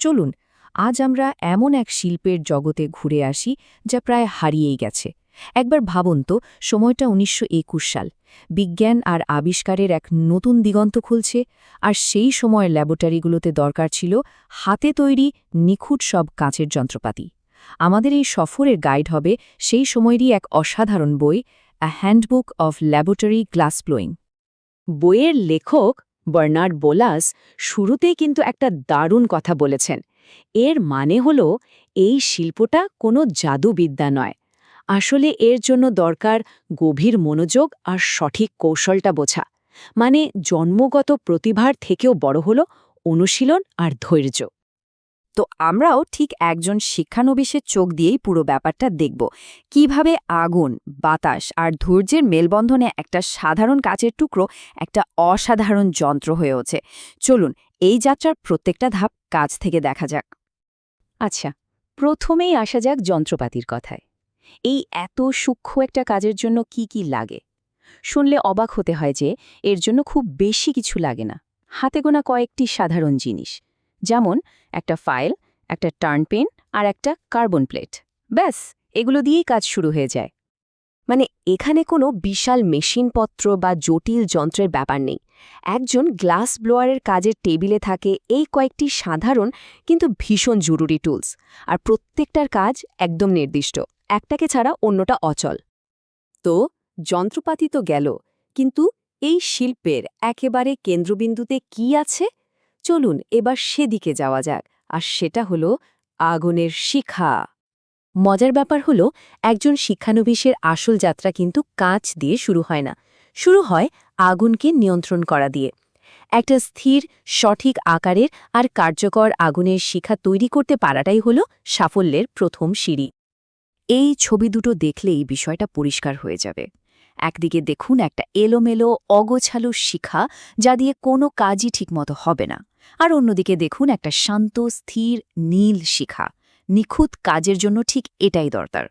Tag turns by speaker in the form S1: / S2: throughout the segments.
S1: চলুন আজ আমরা এমন এক শিল্পের জগতে ঘুরে আসি যা প্রায় হারিয়েই গেছে। একবার ভাবুন তো, সময়টা ১৯২১ সাল। বিজ্ঞান আর আবিষ্কারের এক নতুন দিগন্ত খুলছে, আর সেই সময়ের ল্যাবরেটরিগুলোতে দরকার ছিল হাতে তৈরি নিখুঁত সব কাঁচের যন্ত্রপাতি। আমাদের এই সফরের গাইড হবে সেই সময়েরই এক অসাধারণ বই, a handbook of laboratory glass blowing.
S2: বইয়ের লেখক বার্নার্ড বোলাস শুরুতেই কিন্তু একটা দারুণ কথা বলেছেন। এর মানে হলো এই শিল্পটা কোনো জাদুবিদ্যা নয়, আসলে এর জন্য দরকার গভীর মনোযোগ আর সঠিক কৌশলটা বোঝা। মানে জন্মগত প্রতিভার থেকেও বড় হলো অনুশীলন আর ধৈর্য।
S1: তো আমরাও ঠিক একজন শিক্ষানবিশের চোখ দিয়েই পুরো ব্যাপারটা দেখব, কিভাবে আগুন, বাতাস আর ধৈর্যের মেলবন্ধনে একটা সাধারণ কাচের টুকরো একটা অসাধারণ যন্ত্র হয়ে ওঠে। চলুন এই যাত্রার প্রত্যেকটা ধাপ কাছ থেকে দেখা যাক।
S2: আচ্ছা, প্রথমেই আসা যাক যন্ত্রপাতির কথায়। এই এত সূক্ষ্ম একটা কাজের জন্য কি কি লাগে? শুনলে অবাক হতে হয় যে এর জন্য খুব বেশি কিছু লাগে না। হাতে গোনা কয়েকটি সাধারণ জিনিস, যেমন একটা ফাইল, একটা টার্ন পেন আর একটা কার্বন প্লেট। ব্যাস, এগুলো দিয়েই কাজ শুরু হয়ে যায়। মানে এখানে কোনো বিশাল মেশিনপত্র বা জটিল যন্ত্রের ব্যাপার নেই। একজন গ্লাস ব্লোয়ারের কাজের টেবিলে থাকে এই কয়েকটি সাধারণ কিন্তু ভীষণ জরুরি টুলস, আর প্রত্যেকটার কাজ একদম নির্দিষ্ট, একটাকে ছাড়া অন্যটা অচল। তো যন্ত্রপাতি তো গেল, কিন্তু এই শিল্পের একেবারে কেন্দ্রবিন্দুতে কি আছে? চলুন এবার সেদিকে যাওয়া যাক, আর সেটা হলো আগুনের শিখা। মজার ব্যাপার হলো, একজন শিক্ষানবিশের আসল যাত্রা কিন্তু কাঁচ দিয়ে শুরু হয় না, শুরু হয় আগুনকে নিয়ন্ত্রণ করা দিয়ে। একটা স্থির, সঠিক আকারের আর কার্যকর আগুনের শিখা তৈরি করতে পারাটাই হলো সাফল্যের প্রথম সিঁড়ি। এই ছবি দুটো দেখলেই বিষয়টা পরিষ্কার হয়ে যাবে। একদিকে দেখুন একটা এলোমেলো, অগোছালো শিখা, যা দিয়ে কোনো কাজই ঠিকমতো হবে না, আর অন্যদিকে দেখুন একটা শান্ত, স্থির, নীল শিখা। নিখুঁত কাজের জন্য ঠিক এটাই দরকার।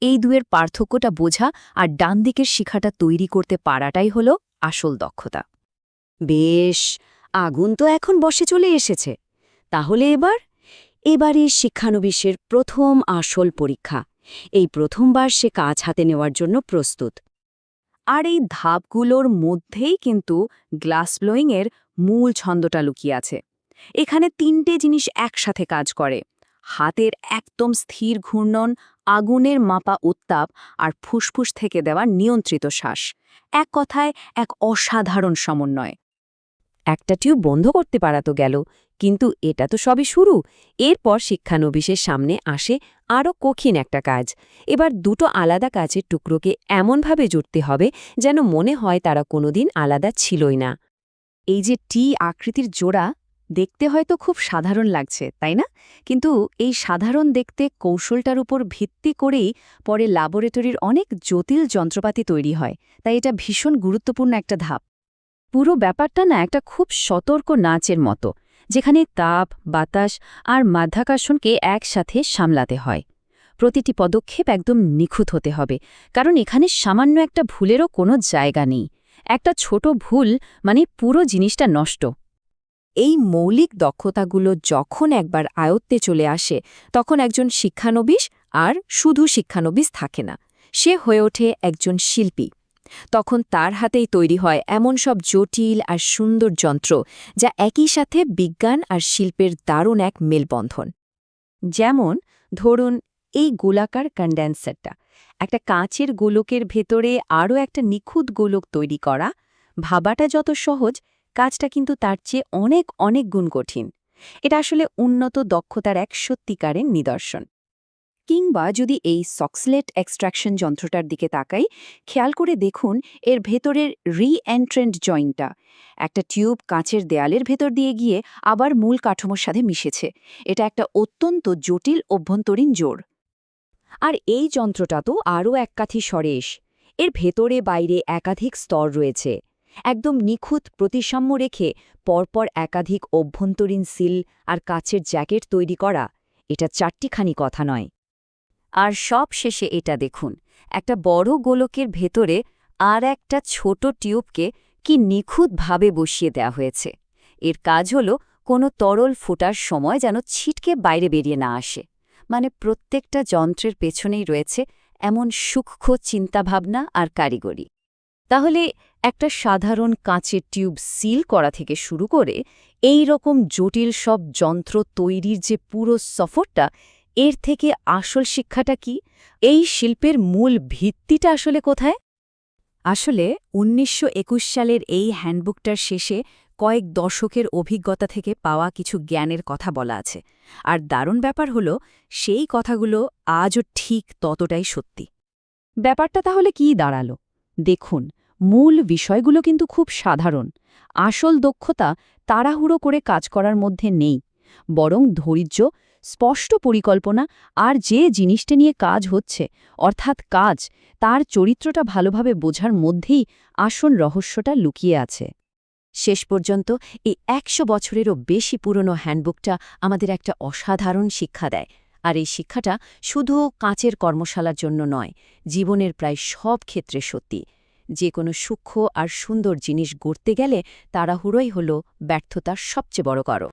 S2: এই দুয়ের পার্থক্যটা বোঝা আর ডান দিকের শিখাটা তৈরি করতে পারাটাই হলো আসল দক্ষতা। বেশ, আগুন তো এখন বসে চলে এসেছে। তাহলে এবারে শিক্ষানবিশের প্রথম আসল পরীক্ষা। এই প্রথমবার সে কাজ হাতে নেওয়ার জন্য প্রস্তুত। আর এই ধাপগুলোর মধ্যেই কিন্তু গ্লাস ব্লোয়িংয়ের মূল ছন্দটা লুকিয়ে আছে। এখানে তিনটে জিনিস একসাথে কাজ করে: হাতের একদম স্থির ঘূর্ণন, আগুনের মাপা উত্তাপ আর ফুসফুস থেকে দেওয়া নিয়ন্ত্রিত শ্বাস। এক কথায় এক অসাধারণ সমন্বয়। একটা টিউব বন্ধ করতে পারা তো গেল, কিন্তু এটা তো সবই শুরু। এরপর শিক্ষানবিশের সামনে আসে আরও কঠিন একটা কাজ। এবার দুটো আলাদা কাচের টুকরোকে এমনভাবে জুড়তে হবে যেন মনে হয় তারা কোনোদিন আলাদা ছিলই না। এই যে টি আকৃতির জোড়া, দেখতে হয়তো খুব সাধারণ লাগছে, তাই না? কিন্তু এই সাধারণ দেখতে কৌশলটার উপর ভিত্তি করেই পরে ল্যাবরেটরির অনেক জটিল যন্ত্রপাতি তৈরি হয়। তাই এটা ভীষণ গুরুত্বপূর্ণ একটা ধাপ। পুরো ব্যাপারটা না একটা খুব সতর্ক নাচের মতো, যেখানে তাপ, বাতাস আর মাধ্যাকর্ষণকে একসাথে সামলাতে হয়। প্রতিটি পদক্ষেপ একদম নিখুঁত হতে হবে, কারণ এখানে সামান্য একটা ভুলেরও কোনো জায়গা নেই। একটা ছোট ভুল মানে পুরো জিনিসটা নষ্ট। এই মৌলিক দক্ষতাগুলো যখন একবার আয়ত্তে চলে আসে, তখন একজন শিক্ষানবিশ আর শুধু শিক্ষানবিশ থাকে না, সে হয়ে ওঠে একজন শিল্পী। তখন তার হাতেই তৈরি হয় এমন সব জটিল আর সুন্দর যন্ত্র, যা একই সাথে বিজ্ঞান আর শিল্পের দারুণ এক মেলবন্ধন। যেমন ধরুন এই গোলাকার কন্ডেন্সারটা, একটা কাঁচের গোলকের ভেতরে আরও একটা নিখুঁত গোলক তৈরি করা। ভাবাটা যত সহজ, কাজটা কিন্তু তার চেয়ে অনেক অনেক গুণ কঠিন। এটা আসলে উন্নত দক্ষতার এক সত্যিকারের নিদর্শন। কিংবা যদি এই সক্সলেট এক্সট্রাকশন যন্ত্রটার দিকে তাকাই, খেয়াল করে দেখুন এর ভেতরের রি-এন্ট্রেন্ট জয়েন্টটা। একটা টিউব কাঁচের দেয়ালের ভেতর দিয়ে গিয়ে আবার মূল কাঠামোর সাথে মিশেছে। এটা একটা অত্যন্ত জটিল অভ্যন্তরীণ জোড়। আর এই যন্ত্রটা তো আরও এক কাঠি সরেস। এর ভেতরে বাইরে একাধিক স্তর রয়েছে। একদম নিখুঁত প্রতিসাম্য রেখে পরপর একাধিক অভ্যন্তরীণ সিল আর কাচের জ্যাকেট তৈরি করা, এটা চারটিখানি কথা নয়। আর সব শেষে এটা দেখুন, একটা বড় গোলকের ভেতরে আর একটা ছোট টিউবকে কি নিখুঁতভাবে বসিয়ে দেওয়া হয়েছে। এর কাজ হল কোনো তরল ফোটার সময় যেন ছিটকে বাইরে বেরিয়ে না আসে। মানে প্রত্যেকটা যন্ত্রের পেছনেই রয়েছে এমন সূক্ষ্ম চিন্তাভাবনা আর কারিগরি। তাহলে একটা সাধারণ কাঁচের টিউব সিল করা থেকে শুরু করে এই রকম জটিল সব যন্ত্র তৈরির যে পুরো সফরটা, এর থেকে আসল শিক্ষাটা কি? এই শিল্পের মূল ভিত্তিটা আসলে কোথায়?
S1: আসলে ১৯২১ সালের এই হ্যান্ডবুকটার শেষে কয়েক দশকের অভিজ্ঞতা থেকে পাওয়া কিছু জ্ঞানের কথা বলা আছে। আর দারুণ ব্যাপার হলো, সেই কথাগুলো আজও ঠিক ততটাই সত্যি।
S2: ব্যাপারটা তাহলে কি দাঁড়ালো? দেখুন, মূল বিষয়গুলো কিন্তু খুব সাধারণ। আসল দক্ষতা তাড়াহুড়ো করে কাজ করার মধ্যে নেই, বরং ধৈর্য, স্পষ্ট পরিকল্পনা আর যে জিনিসটা নিয়ে কাজ হচ্ছে, অর্থাৎ কাজ, তার চরিত্রটা ভালোভাবে বোঝার মধ্যেই আসল রহস্যটা লুকিয়ে আছে।
S1: শেষ পর্যন্ত এই ১০০ বছরেরও বেশি পুরনো হ্যান্ডবুকটা আমাদের একটা অসাধারণ শিক্ষা দেয়। আর এই শিক্ষাটা শুধু কাঁচের কর্মশালার জন্য নয়, জীবনের প্রায় সব ক্ষেত্রে সত্যি। যে কোনো সূক্ষ্ম আর সুন্দর জিনিস গড়তে গেলে তাড়াহুড়োই হল ব্যর্থতার সবচেয়ে বড় কারণ।